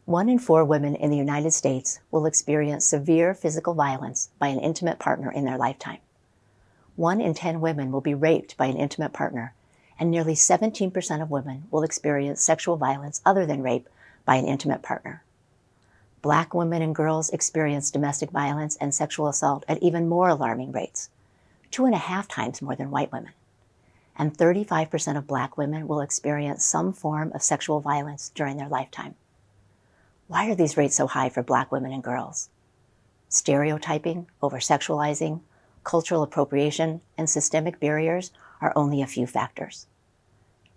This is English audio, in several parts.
1 in 4 women in the United States will experience severe physical violence by an intimate partner in their lifetime. 1 in 10 women will be raped by an intimate partner, and nearly 17% of women will experience sexual violence other than rape by an intimate partner. Black women and girls experience domestic violence and sexual assault at even more alarming rates, 2.5 times more than white women. And 35% of Black women will experience some form of sexual violence during their lifetime. Why are these rates so high for Black women and girls? Stereotyping, over-sexualizing, cultural appropriation, and systemic barriers are only a few factors.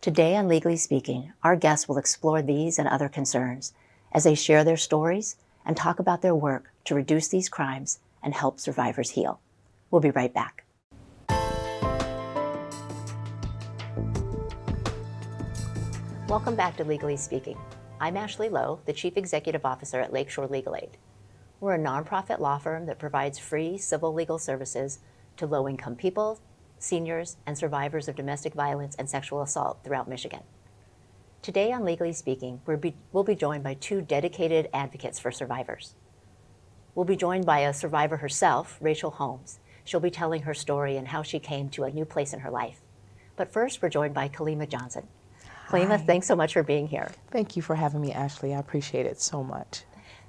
Today on Legally Speaking, our guests will explore these and other concerns as they share their stories and talk about their work to reduce these crimes and help survivors heal. We'll be right back. Welcome back to Legally Speaking. I'm Ashley Lowe, the Chief Executive Officer at Lakeshore Legal Aid. We're a nonprofit law firm that provides free civil legal services to low-income people, seniors, and survivors of domestic violence and sexual assault throughout Michigan. Today on Legally Speaking, we'll be joined by 2 dedicated advocates for survivors. We'll be joined by a survivor herself, Rachel Holmes. She'll be telling her story and how she came to a new place in her life. But first, we're joined by Kalimah Johnson. Kalimah, thanks so much for being here. Thank you for having me, Ashley. I appreciate it so much.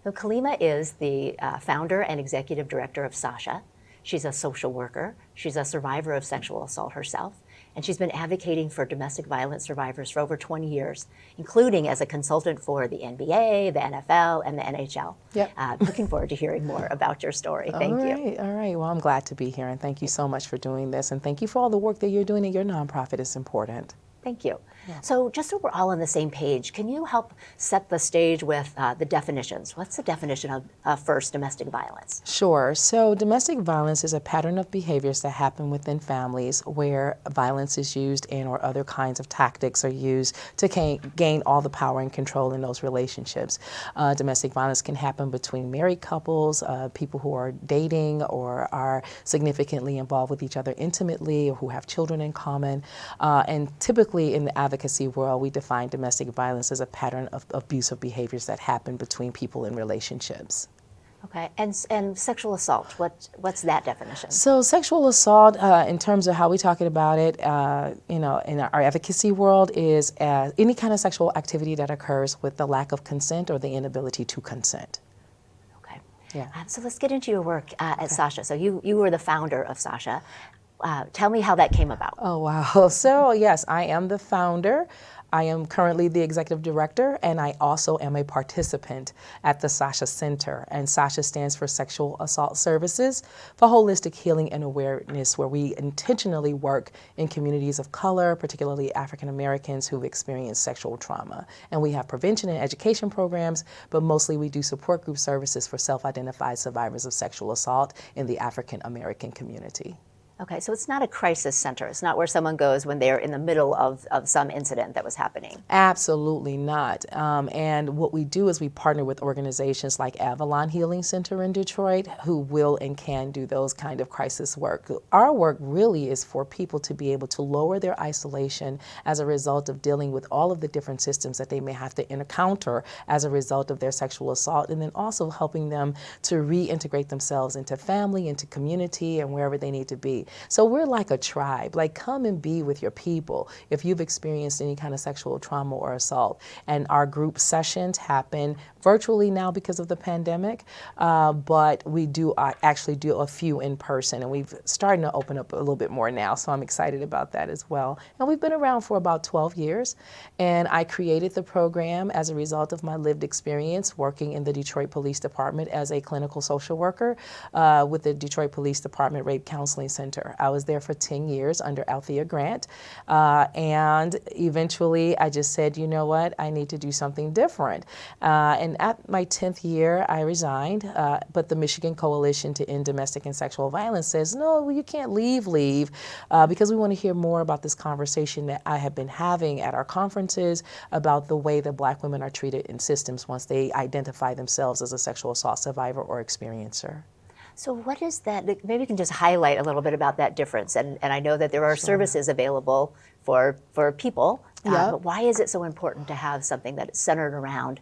So Kalimah is the founder and executive director of SASHA. She's a social worker. She's a survivor of sexual assault herself. And she's been advocating for domestic violence survivors for over 20 years, including as a consultant for the NBA, the NFL, and the NHL. Yep. Looking forward to hearing more about your story. Thank you. All right. Well, I'm glad to be here, and thank you so much for doing this. And thank you for all the work that you're doing in your nonprofit. It's important. Thank you. Yeah. So just so we're all on the same page, can you help set the stage with the definitions? What's the definition of first domestic violence? Sure. So domestic violence is a pattern of behaviors that happen within families where violence is used and or other kinds of tactics are used to gain all the power and control in those relationships. Domestic violence can happen between married couples, people who are dating or are significantly involved with each other intimately, or who have children in common. And typically in the advocacy world, we define domestic violence as a pattern of abusive behaviors that happen between people in relationships. Okay, and sexual assault, what's that definition? So sexual assault, in terms of how we're talking about it, in our advocacy world, is any kind of sexual activity that occurs with the lack of consent or the inability to consent. Okay. Yeah. So let's get into your work at SASHA. So you were the founder of SASHA. Tell me how that came about. Oh, wow. So yes, I am the founder. I am currently the executive director, and I also am a participant at the SASHA Center. And SASHA stands for Sexual Assault Services for Holistic Healing and Awareness, where we intentionally work in communities of color, particularly African Americans who've experienced sexual trauma. And we have prevention and education programs, but mostly we do support group services for self-identified survivors of sexual assault in the African American community. Okay, so it's not a crisis center. It's not where someone goes when they're in the middle of some incident that was happening. Absolutely not. And what we do is we partner with organizations like Avalon Healing Center in Detroit, who will and can do those kind of crisis work. Our work really is for people to be able to lower their isolation as a result of dealing with all of the different systems that they may have to encounter as a result of their sexual assault, and then also helping them to reintegrate themselves into family, into community, and wherever they need to be. So we're like a tribe, like come and be with your people if you've experienced any kind of sexual trauma or assault. And our group sessions happen virtually now because of the pandemic, but we do actually do a few in person, and we've started to open up a little bit more now, so I'm excited about that as well. And we've been around for about 12 years, and I created the program as a result of my lived experience working in the Detroit Police Department as a clinical social worker with the Detroit Police Department Rape Counseling Center. I was there for 10 years under Althea Grant, and eventually I just said, you know what, I need to do something different. And at my 10th year, I resigned, but the Michigan Coalition to End Domestic and Sexual Violence says, no, you can't leave, because we want to hear more about this conversation that I have been having at our conferences about the way that Black women are treated in systems once they identify themselves as a sexual assault survivor or experiencer. So what is that? Maybe you can just highlight a little bit about that difference. And I know that there are services available for people Yep. But why is it so important to have something that is centered around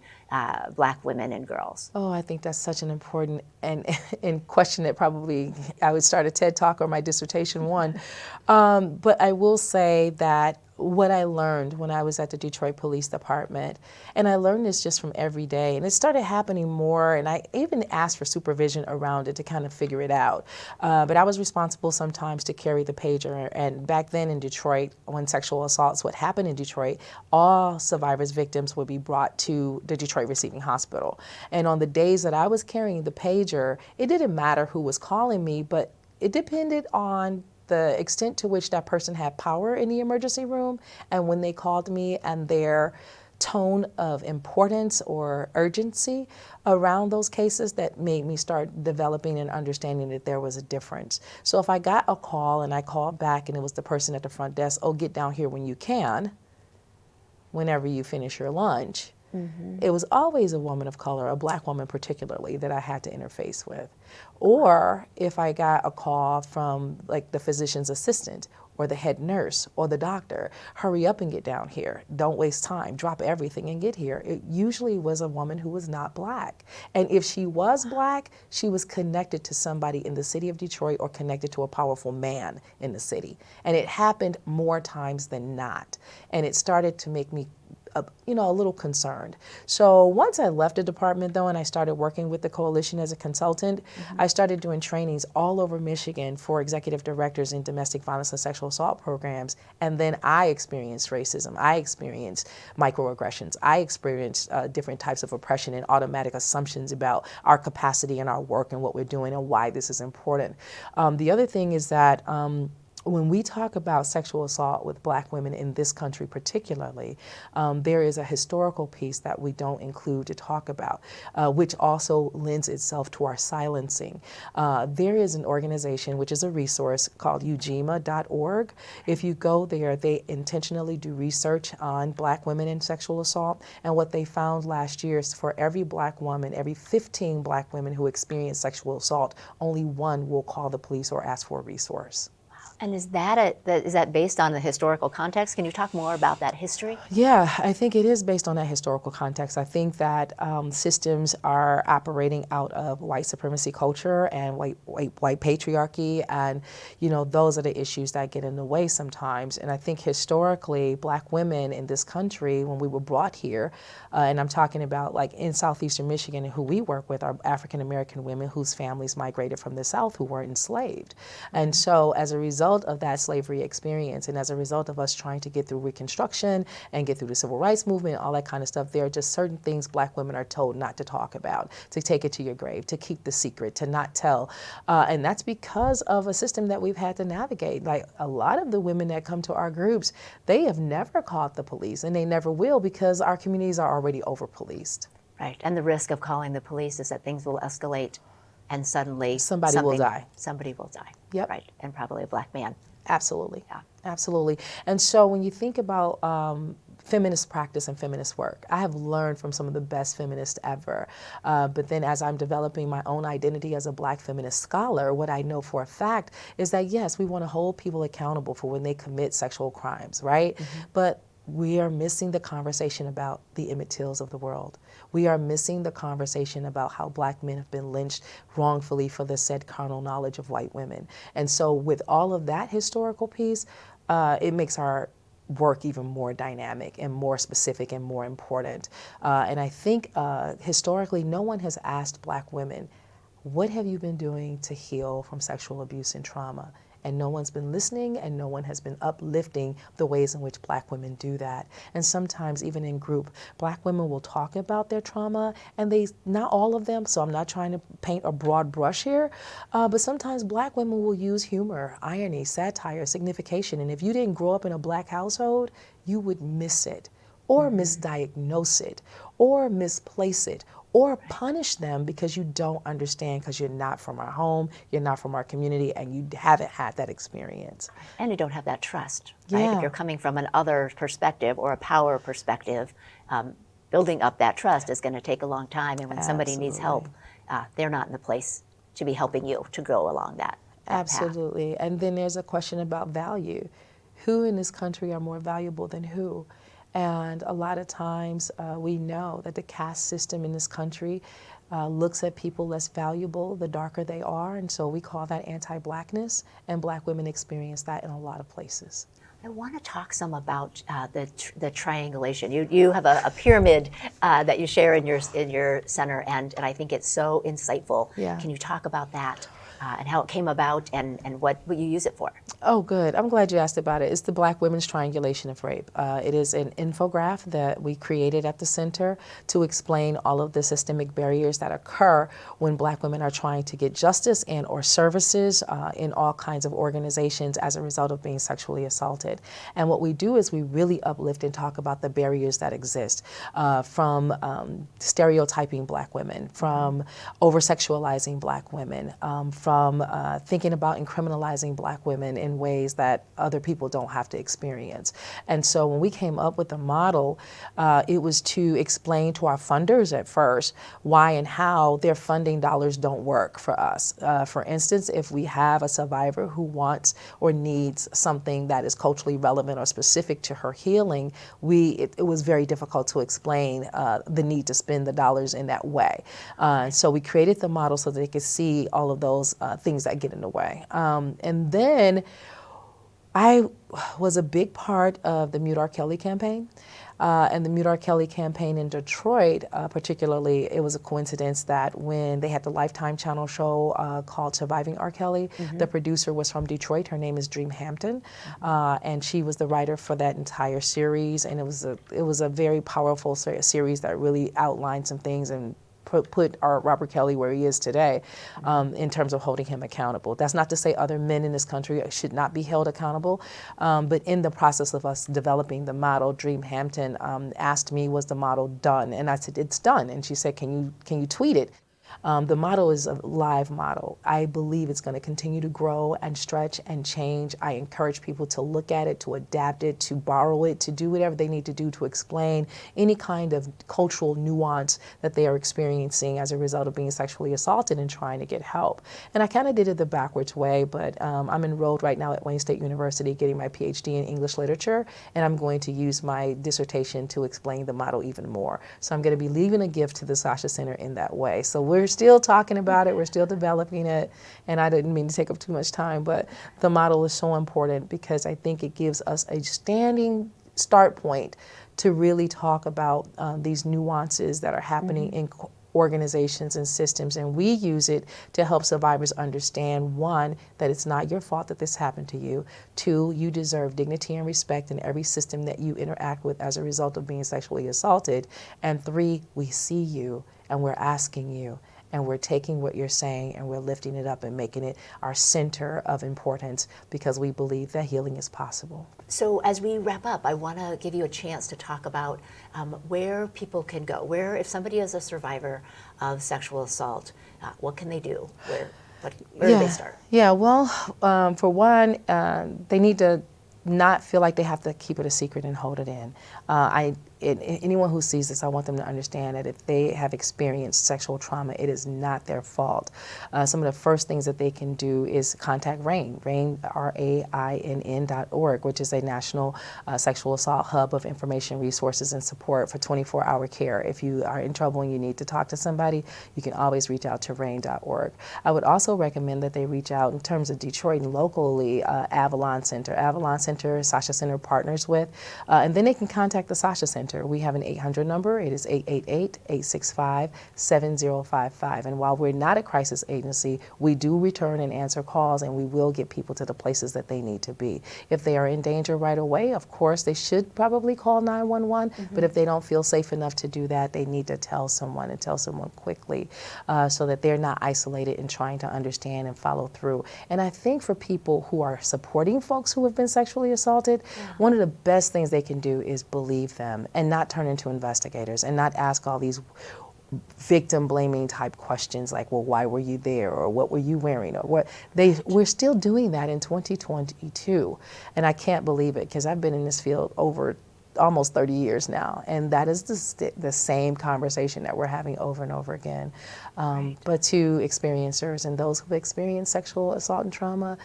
Black women and girls? Oh, I think that's such an important and question that probably I would start a TED Talk or my dissertation one. But I will say that what I learned when I was at the Detroit Police Department, and I learned this just from every day, and it started happening more, and I even asked for supervision around it to kind of figure it out. But I was responsible sometimes to carry the pager, and back then in Detroit, when sexual assaults would happen in Detroit, all survivors, victims would be brought to the Detroit Receiving Hospital. And on the days that I was carrying the pager, it didn't matter who was calling me, but it depended on the extent to which that person had power in the emergency room and when they called me and their tone of importance or urgency around those cases that made me start developing and understanding that there was a difference. So if I got a call and I called back and it was the person at the front desk, oh, get down here when you can, whenever you finish your lunch. It was always a woman of color, a Black woman particularly, that I had to interface with. Or if I got a call from like the physician's assistant or the head nurse or the doctor, hurry up and get down here. Don't waste time. Drop everything and get here. It usually was a woman who was not Black. And if she was Black, she was connected to somebody in the city of Detroit or connected to a powerful man in the city. And it happened more times than not. And it started to make me a little concerned. So once I left the department though, and I started working with the coalition as a consultant, I started doing trainings all over Michigan for executive directors in domestic violence and sexual assault programs. And then I experienced racism. I experienced microaggressions. I experienced different types of oppression and automatic assumptions about our capacity and our work and what we're doing and why this is important. The other thing is that when we talk about sexual assault with Black women in this country particularly, there is a historical piece that we don't include to talk about, which also lends itself to our silencing. There is an organization, which is a resource called ujima.org. If you go there, they intentionally do research on Black women and sexual assault, and what they found last year is for every Black woman, every 15 Black women who experience sexual assault, only one will call the police or ask for a resource. And is that based on the historical context? Can you talk more about that history? Yeah, I think it is based on that historical context. I think that systems are operating out of white supremacy culture and white patriarchy, and those are the issues that get in the way sometimes. And I think historically, Black women in this country, when we were brought here, and I'm talking about like in southeastern Michigan, who we work with are African American women whose families migrated from the South who were enslaved. And so as a result of that slavery experience, and as a result of us trying to get through Reconstruction and get through the Civil Rights Movement, all that kind of stuff, there are just certain things Black women are told not to talk about, to take it to your grave, to keep the secret, to not tell. And that's because of a system that we've had to navigate. Like a lot of the women that come to our groups, they have never called the police, and they never will, because our communities are already over-policed. Right, and the risk of calling the police is that things will escalate and suddenly somebody will die. Somebody will die. Yep. Right, and probably a Black man. Absolutely. Yeah. Absolutely. And so when you think about feminist practice and feminist work, I have learned from some of the best feminists ever. But then as I'm developing my own identity as a Black feminist scholar, what I know for a fact is that yes, we want to hold people accountable for when they commit sexual crimes, right? But we are missing the conversation about the Emmett Tills of the world. We are missing the conversation about how Black men have been lynched wrongfully for the said carnal knowledge of white women. And so with all of that historical piece, it makes our work even more dynamic and more specific and more important. And I think historically, no one has asked Black women, what have you been doing to heal from sexual abuse and trauma? And no one's been listening, and no one has been uplifting the ways in which Black women do that. And sometimes even in group, Black women will talk about their trauma, and not all of them, so I'm not trying to paint a broad brush here, but sometimes Black women will use humor, irony, satire, signification, and if you didn't grow up in a Black household, you would miss it, or misdiagnose it, or misplace it, or punish them because you don't understand, because you're not from our home, you're not from our community, and you haven't had that experience. And you don't have that trust, right? Yeah. If you're coming from an other perspective or a power perspective, building up that trust is going to take a long time. And when somebody needs help, they're not in the place to be helping you to go along that Absolutely. path. And then there's a question about value. Who in this country are more valuable than who? And a lot of times we know that the caste system in this country looks at people less valuable the darker they are, and so we call that anti-Blackness, and Black women experience that in a lot of places. I want to talk some about the triangulation. You have a pyramid that you share in your center, and I think it's so insightful. Yeah. Can you talk about that and how it came about and what you use it for? Oh, good. I'm glad you asked about it. It's the Black Women's Triangulation of Rape. It is an infographic that we created at the center to explain all of the systemic barriers that occur when Black women are trying to get justice and or services in all kinds of organizations as a result of being sexually assaulted. And what we do is we really uplift and talk about the barriers that exist from stereotyping Black women, from over-sexualizing Black women, from thinking about and criminalizing Black women in ways that other people don't have to experience. And so when we came up with the model, it was to explain to our funders at first why and how their funding dollars don't work for us. For instance, if we have a survivor who wants or needs something that is culturally relevant or specific to her healing, it was very difficult to explain the need to spend the dollars in that way. So we created the model so that they could see all of those things that get in the way. And then I was a big part of the Mute R. Kelly campaign. And the Mute R. Kelly campaign in Detroit, particularly, it was a coincidence that when they had the Lifetime channel show called Surviving R. Kelly, the producer was from Detroit. Her name is Dream Hampton, and she was the writer for that entire series. And it was a very powerful series that really outlined some things and put our Robert Kelly where he is today in terms of holding him accountable. That's not to say other men in this country should not be held accountable, but in the process of us developing the model, Dream Hampton asked me, was the model done? And I said, it's done. And she said, can you tweet it? The model is a live model. I believe it's going to continue to grow and stretch and change. I encourage people to look at it, to adapt it, to borrow it, to do whatever they need to do to explain any kind of cultural nuance that they are experiencing as a result of being sexually assaulted and trying to get help. And I kind of did it the backwards way, but I'm enrolled right now at Wayne State University getting my PhD in English literature, and I'm going to use my dissertation to explain the model even more. So I'm going to be leaving a gift to the SASHA Center in that way. So we're still talking about it, we're still developing it, and I didn't mean to take up too much time, but the model is so important because I think it gives us a standing start point to really talk about these nuances that are happening in organizations and systems, and we use it to help survivors understand, one, that it's not your fault that this happened to you, two, you deserve dignity and respect in every system that you interact with as a result of being sexually assaulted, and three, we see you and we're asking you, and we're taking what you're saying and we're lifting it up and making it our center of importance because we believe that healing is possible. So as we wrap up, I want to give you a chance to talk about where people can go. Where, if somebody is a survivor of sexual assault, what can they do? Where do they start? Yeah, well, for one, they need to not feel like they have to keep it a secret and hold it in. Anyone who sees this, I want them to understand that if they have experienced sexual trauma, it is not their fault. Some of the first things that they can do is contact RAINN, RAINN.org, which is a national sexual assault hub of information, resources, and support for 24-hour care. If you are in trouble and you need to talk to somebody, you can always reach out to RAINN.org. I would also recommend that they reach out in terms of Detroit and locally, Avalon Center. Avalon Center, SASHA Center partners with, and then they can contact the SASHA Center. We have an 800 number. It is 888-865-7055. And while we're not a crisis agency, we do return and answer calls, and we will get people to the places that they need to be. If they are in danger right away, of course, they should probably call 911, but if they don't feel safe enough to do that, they need to tell someone and tell someone quickly so that they're not isolated in trying to understand and follow through. And I think for people who are supporting folks who have been sexually assaulted, one of the best things they can do is believe them and not turn into investigators and not ask all these victim blaming type questions like, well, why were you there, or what were you wearing, or what we're still doing that in 2022, and I can't believe it because I've been in this field over almost 30 years now, and that is the same conversation that we're having over and over again. But to experiencers and those who've experienced sexual assault and trauma,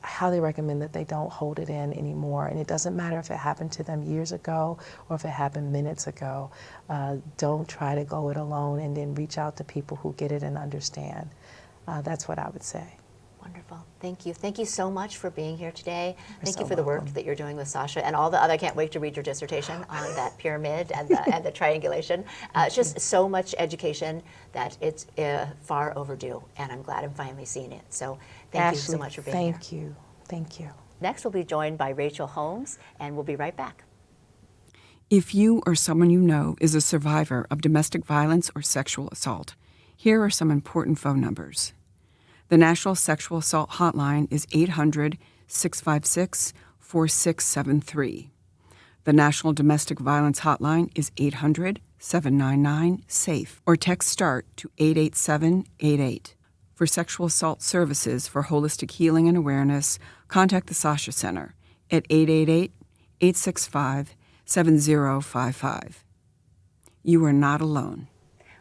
I highly recommend that they don't hold it in anymore. And it doesn't matter if it happened to them years ago or if it happened minutes ago. Don't try to go it alone, and then reach out to people who get it and understand. That's what I would say. Wonderful. Thank you. Thank you so much for being here today. Thank so you for the work welcome. that you're doing with SASHA and all the other. I can't wait to read your dissertation on that pyramid and the triangulation. It's just so much education that it's far overdue, and I'm glad I'm finally seeing it. So thank you so Ashley, much for being here. thank you. Thank you. Next, we'll be joined by Rachel Holmes, and we'll be right back. If you or someone you know is a survivor of domestic violence or sexual assault, here are some important phone numbers. The National Sexual Assault Hotline is 800-656-4673. The National Domestic Violence Hotline is 800-799-SAFE, or text START to 88788. For sexual assault services for holistic healing and awareness, contact the SASHA Center at 888-865-7055. You are not alone.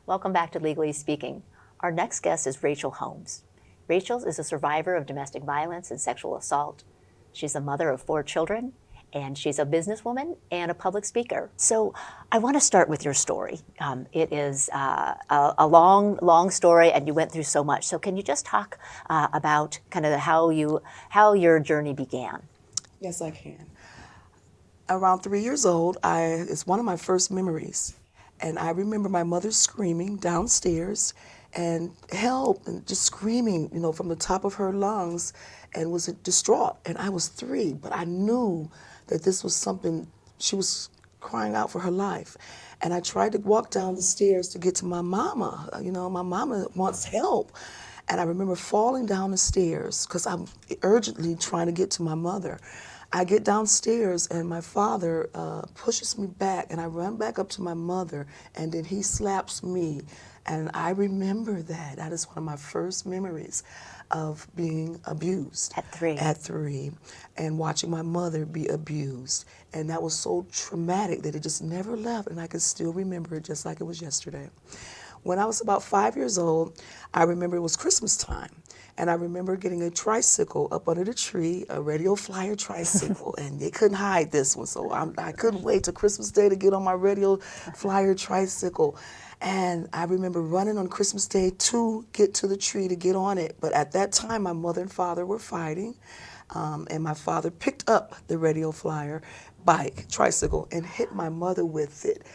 Welcome back to Legally Speaking. Our next guest is Rachel Holmes. Rachel is a survivor of domestic violence and sexual assault. She's a mother of 4 children, and she's a businesswoman and a public speaker. So I want to start with your story. It is a long story, and you went through so much. So can you just talk about kind of how your journey began? Yes, I can. Around 3 years old, it's one of my first memories. And I remember my mother screaming downstairs and help, and just screaming, from the top of her lungs, and was distraught. And I was 3, but I knew that this was something, she was crying out for her life. And I tried to walk down the stairs to get to my mama. My mama wants help. And I remember falling down the stairs because I'm urgently trying to get to my mother. I get downstairs and my father pushes me back, and I run back up to my mother, and then he slaps me. And I remember that. That is one of my first memories of being abused. At 3. At 3, and watching my mother be abused. And that was so traumatic that it just never left, and I can still remember it just like it was yesterday. When I was about 5 years old, I remember it was Christmas time. And I remember getting a tricycle up under the tree, a radio flyer tricycle, and they couldn't hide this one. So I couldn't wait till Christmas Day to get on my radio flyer tricycle. And I remember running on Christmas Day to get to the tree to get on it. But at that time, my mother and father were fighting. And my father picked up the radio flyer tricycle, and hit my mother with it.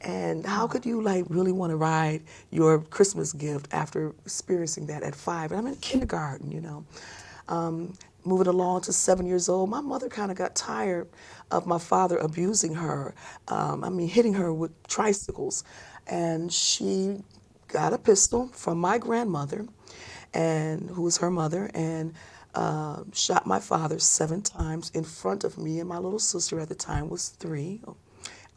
And how could you really want to ride your Christmas gift after experiencing that at 5? And I'm in kindergarten, Moving along to 7 years old, my mother kind of got tired of my father abusing her. Hitting her with tricycles. And she got a pistol from my grandmother, and who was her mother, and shot my father 7 times in front of me, and my little sister at the time was 3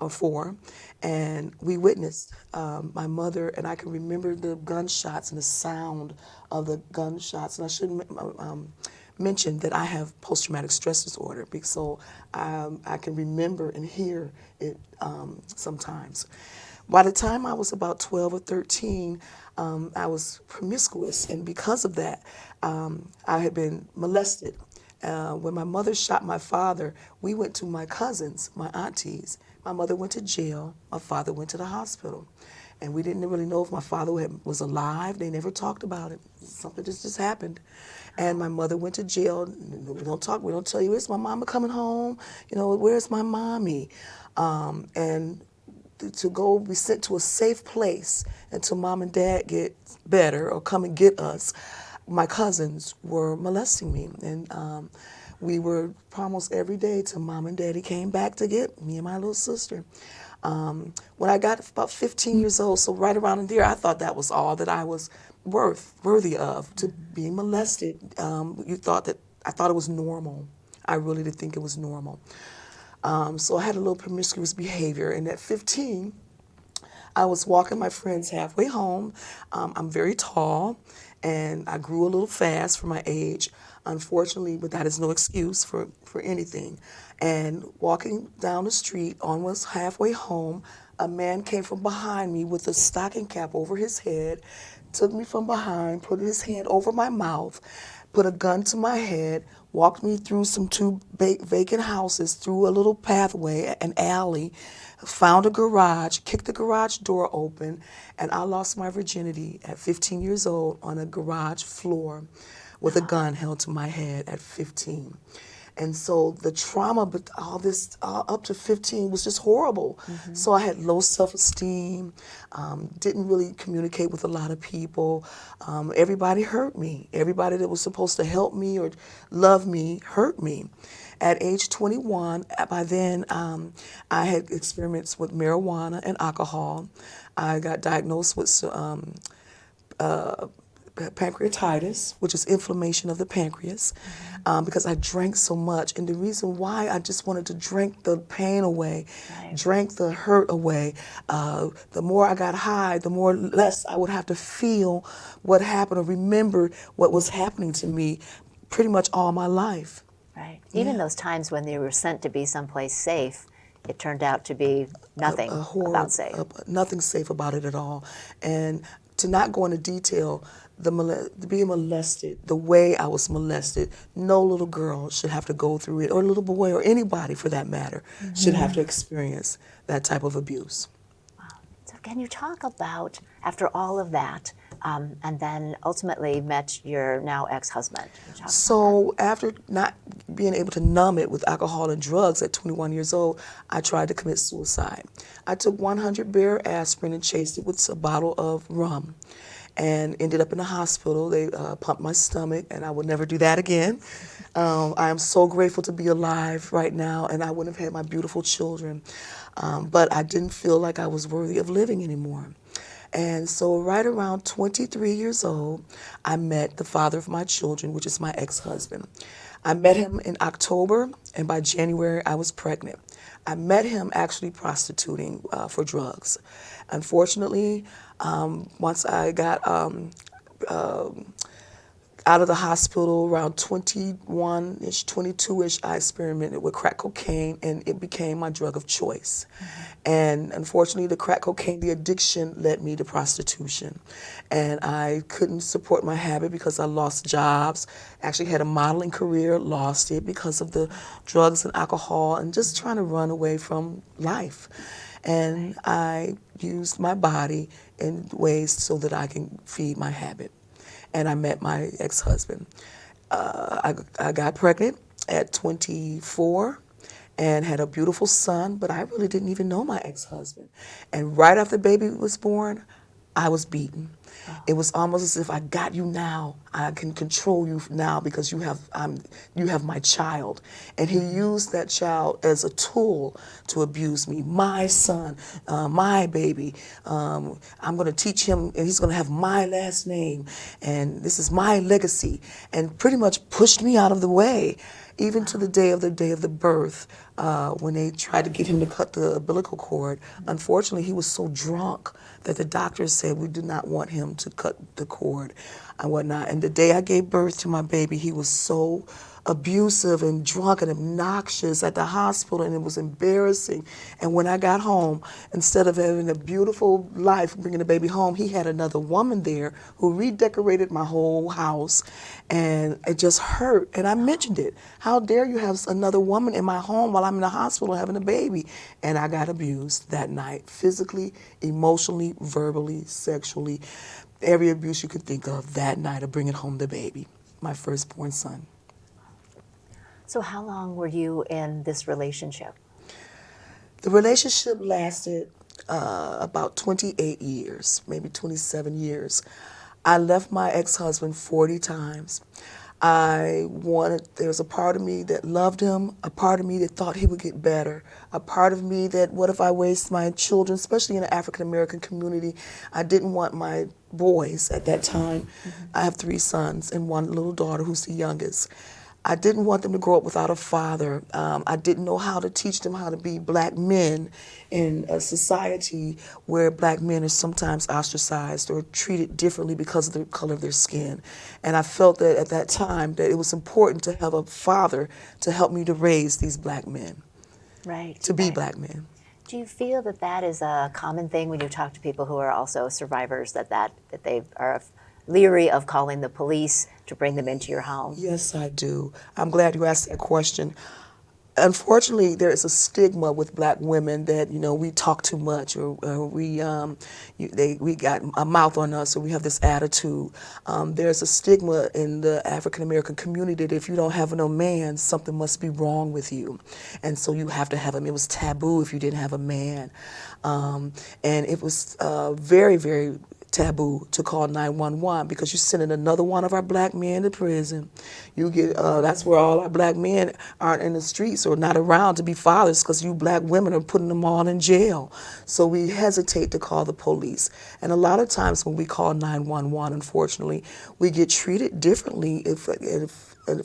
or 4, and we witnessed my mother, and I can remember the gunshots and the sound of the gunshots. And I should mention that I have post-traumatic stress disorder, so I can remember and hear it sometimes. By the time I was about 12 or 13, I was promiscuous, and because of that, I had been molested. When my mother shot my father, we went to my cousins, my aunties. My mother went to jail, my father went to the hospital. And we didn't really know if my father was alive. They never talked about it. Something just happened. And my mother went to jail. We don't tell you, is my mama coming home? Where's my mommy? And to go be sent to a safe place until mom and dad get better or come and get us. My cousins were molesting me, and we were almost every day till mom and daddy came back to get me and my little sister. When I got about 15 years old, so right around in there, I thought that was all that I was worthy of, to be molested. I thought it was normal. I really did think it was normal. So I had a little promiscuous behavior, and at 15, I was walking my friends halfway home. I'm very tall, and I grew a little fast for my age, unfortunately, but that is no excuse for anything. And walking down the street, almost halfway home, a man came from behind me with a stocking cap over his head, took me from behind, put his hand over my mouth, put a gun to my head, walked me through some two vacant houses, through a little pathway, an alley, found a garage, kicked the garage door open, and I lost my virginity at 15 years old on a garage floor with a gun held to my head at 15. And so the trauma, but all this up to 15 was just horrible. So I had low self-esteem, didn't really communicate with a lot of people. Everybody hurt me. Everybody that was supposed to help me or love me hurt me. At age 21, by then, I had experience with marijuana and alcohol. I got diagnosed with pancreatitis, which is inflammation of the pancreas, because I drank so much. And the reason why I just wanted to drink the pain away, drank the hurt away. The more I got high, the more less I would have to feel what happened or remember what was happening to me pretty much all my life. Right. Even those times when they were sent to be someplace safe, it turned out to be nothing about safe. Nothing safe about it at all. And to not go into detail, being molested, the way I was molested, no little girl should have to go through it, or a little boy, or anybody for that matter, should have to experience that type of abuse. Wow. So can you talk about, after all of that, and then ultimately met your now ex-husband? So after not being able to numb it with alcohol and drugs at 21 years old, I tried to commit suicide. I took 100 bare aspirin and chased it with a bottle of rum, and ended up in the hospital. They pumped my stomach, and I would never do that again. I am so grateful to be alive right now, and I wouldn't have had my beautiful children. But I didn't feel like I was worthy of living anymore. And so right around 23 years old, I met the father of my children, which is my ex-husband. I met him in October, and by January, I was pregnant. I met him actually prostituting for drugs. Unfortunately, once I got out of the hospital around 21-ish, 22-ish, I experimented with crack cocaine, and it became my drug of choice. And unfortunately, the crack cocaine, the addiction, led me to prostitution. And I couldn't support my habit because I lost jobs. Actually had a modeling career, lost it because of the drugs and alcohol, and just trying to run away from life. And I used my body in ways so that I can feed my habit. And I met my ex-husband. I got pregnant at 24 and had a beautiful son, but I really didn't even know my ex-husband. And right after the baby was born, I was beaten. It was almost as if I got you now. I can control you now because you have my child. And he used that child as a tool to abuse me. My son, my baby. I'm going to teach him, and he's going to have my last name. And this is my legacy. And pretty much pushed me out of the way, even to the day of the birth, when they tried to get him to cut the umbilical cord. Unfortunately, he was so drunk that the doctors said we do not want him to cut the cord and whatnot. And the day I gave birth to my baby, he was so abusive and drunk and obnoxious at the hospital, and it was embarrassing. And when I got home, instead of having a beautiful life bringing the baby home, he had another woman there who redecorated my whole house, and it just hurt. And I mentioned it. How dare you have another woman in my home while I'm in the hospital having a baby? And I got abused that night, physically, emotionally, verbally, sexually, every abuse you could think of that night of bringing home the baby, my firstborn son. So how long were you in this relationship? The relationship lasted about 28 years, maybe 27 years. I left my ex-husband 40 times. There was a part of me that loved him, a part of me that thought he would get better, a part of me that, what if I waste my children, especially in the African-American community. I didn't want my boys at that time. I have 3 sons and 1 little daughter who's the youngest. I didn't want them to grow up without a father. I didn't know how to teach them how to be black men in a society where black men are sometimes ostracized or treated differently because of the color of their skin. And I felt that at that time that it was important to have a father to help me to raise these black men, to be black men. Do you feel that that is a common thing when you talk to people who are also survivors, that they are leery of calling the police to bring them into your home? Yes, I do. I'm glad you asked that question. Unfortunately, there is a stigma with black women that, we talk too much, or we got a mouth on us, or we have this attitude. There's a stigma in the African American community that if you don't have no man, something must be wrong with you, and so you have to have him. It was taboo if you didn't have a man, and it was very, very taboo to call 911 because you're sending another one of our black men to prison. You get that's where all our black men aren't in the streets or not around to be fathers, because you black women are putting them all in jail. So we hesitate to call the police. And a lot of times when we call 911, unfortunately, we get treated differently if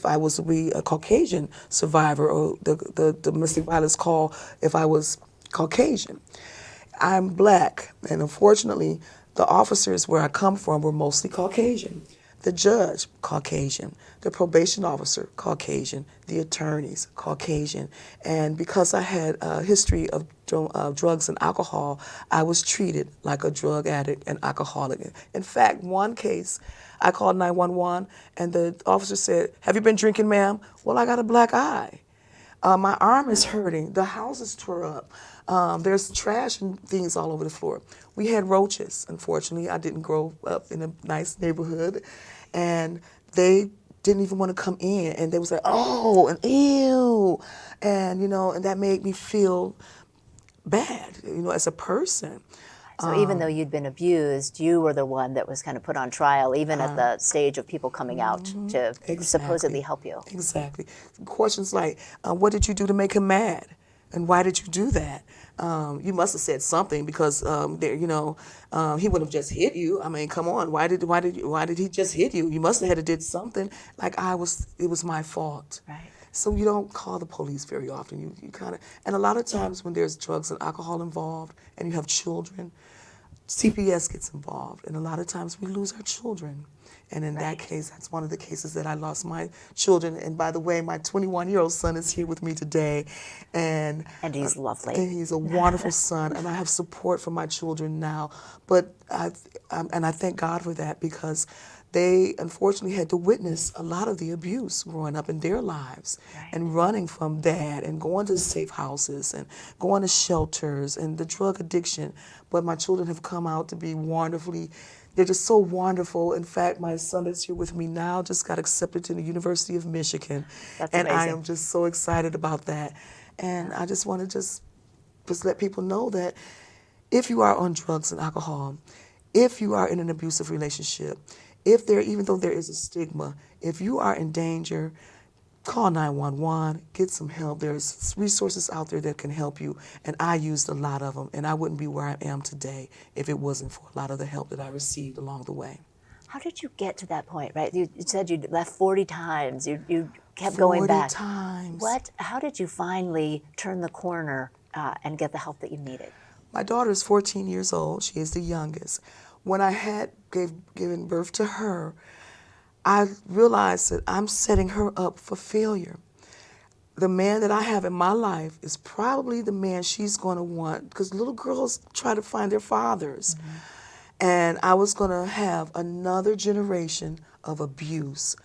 I was to be a Caucasian survivor, or the domestic violence call if I was Caucasian. I'm black, and unfortunately, the officers where I come from were mostly Caucasian. The judge, Caucasian. The probation officer, Caucasian. The attorneys, Caucasian. And because I had a history of drugs and alcohol, I was treated like a drug addict and alcoholic. In fact, one case, I called 911, and the officer said, "Have you been drinking, ma'am?" "Well, I got a black eye. My arm is hurting. The house is tore up. There's trash and things all over the floor." We had roaches. Unfortunately, I didn't grow up in a nice neighborhood, and they didn't even want to come in. And they was like, "Oh," and "Ew," and and that made me feel bad, as a person. So even though you'd been abused, you were the one that was kind of put on trial, even at the stage of people coming out to supposedly help you. Exactly. Questions like, what did you do to make him mad? And why did you do that? You must have said something, because he would have just hit you. I mean, come on, why did he just hit you? You must have had to did something. Like it was my fault. Right. So you don't call the police very often. You kind of, and a lot of times when there's drugs and alcohol involved, and you have children, CPS gets involved, and a lot of times we lose our children. And in that case, that's one of the cases that I lost my children. And by the way, my 21-year-old son is here with me today. And he's lovely. And he's a wonderful son. And I have support from my children now. But I thank God for that, because they unfortunately had to witness a lot of the abuse growing up in their lives, and running from dad, and going to safe houses, and going to shelters, and the drug addiction. But my children have come out to be they're just so wonderful. In fact, my son that's here with me now just got accepted to the University of Michigan. That's and amazing. I am just so excited about that. And I just want to just let people know that if you are on drugs and alcohol, if you are in an abusive relationship, even though there is a stigma, if you are in danger, call 911, get some help. There's resources out there that can help you, and I used a lot of them, and I wouldn't be where I am today if it wasn't for a lot of the help that I received along the way. How did you get to that point, right? You said you left 40 times. You kept going back. 40 times. How did you finally turn the corner and get the help that you needed? My daughter is 14 years old. She is the youngest. When I had given birth to her, I realized that I'm setting her up for failure. The man that I have in my life is probably the man she's going to want, because little girls try to find their fathers. Mm-hmm. And I was going to have another generation of abuse.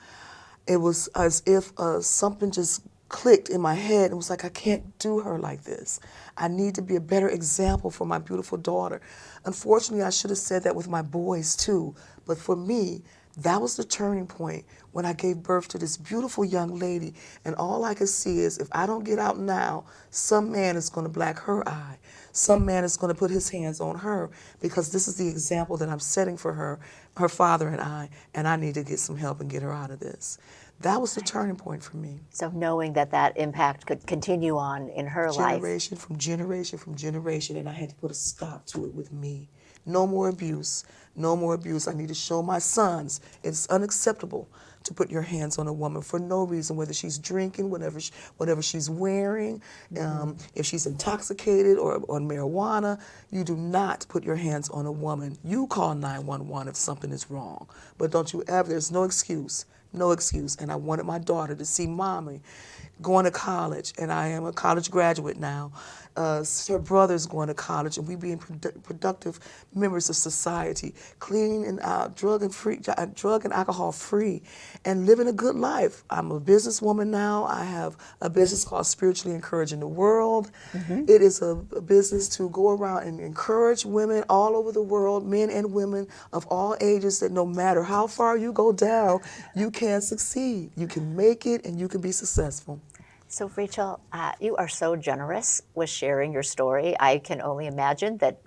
It was as if something just clicked in my head and was like, I can't do her like this. I need to be a better example for my beautiful daughter. Unfortunately, I should have said that with my boys too. But for me, that was the turning point when I gave birth to this beautiful young lady. And all I could see is, if I don't get out now, some man is going to black her eye. Some man is going to put his hands on her, because this is the example that I'm setting for her father and I need to get some help and get her out of this. That was the turning point for me. So knowing that impact could continue on in her life. Generation from generation, and I had to put a stop to it with me. No more abuse. No more abuse. I need to show my sons it's unacceptable to put your hands on a woman for no reason, whether she's drinking, whatever she's wearing, if she's intoxicated or on marijuana. You do not put your hands on a woman. You call 911 if something is wrong. But don't you ever, there's no excuse. no excuse. And I wanted my daughter to see mommy going to college, and I am a college graduate now. Her brother's going to college, and we being productive members of society, clean and drug and alcohol free, and living a good life. I'm a businesswoman now. I have a business called Spiritually Encouraging the World. It is a business to go around and encourage women all over the world, men and women of all ages, that no matter how far you go down, you can succeed. You can make it, and you can be successful. So, Rachel, you are so generous with sharing your story. I can only imagine that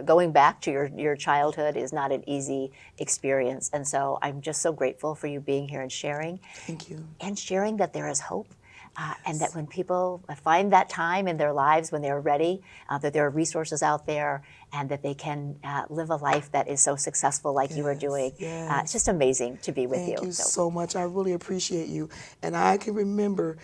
going back to your childhood is not an easy experience. And so I'm just so grateful for you being here and sharing. Thank you. And sharing that there is hope. And that when people find that time in their lives, when they're ready, that there are resources out there, and that they can live a life that is so successful like you are doing. It's just amazing to be with you. Thank you so much. I really appreciate you. And I can remember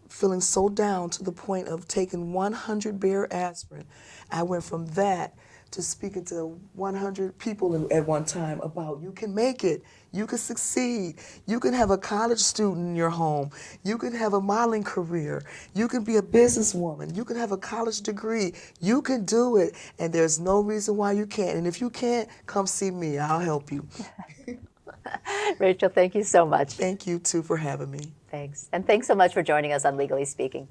feeling so down to the point of taking 100 bare aspirin. I went from that to speaking to 100 people at one time about you can make it, you can succeed, you can have a college student in your home, you can have a modeling career, you can be a businesswoman, you can have a college degree, you can do it, and there's no reason why you can't. And if you can't, come see me, I'll help you. Rachel, thank you so much. Thank you too for having me. Thanks. And thanks so much for joining us on Legally Speaking.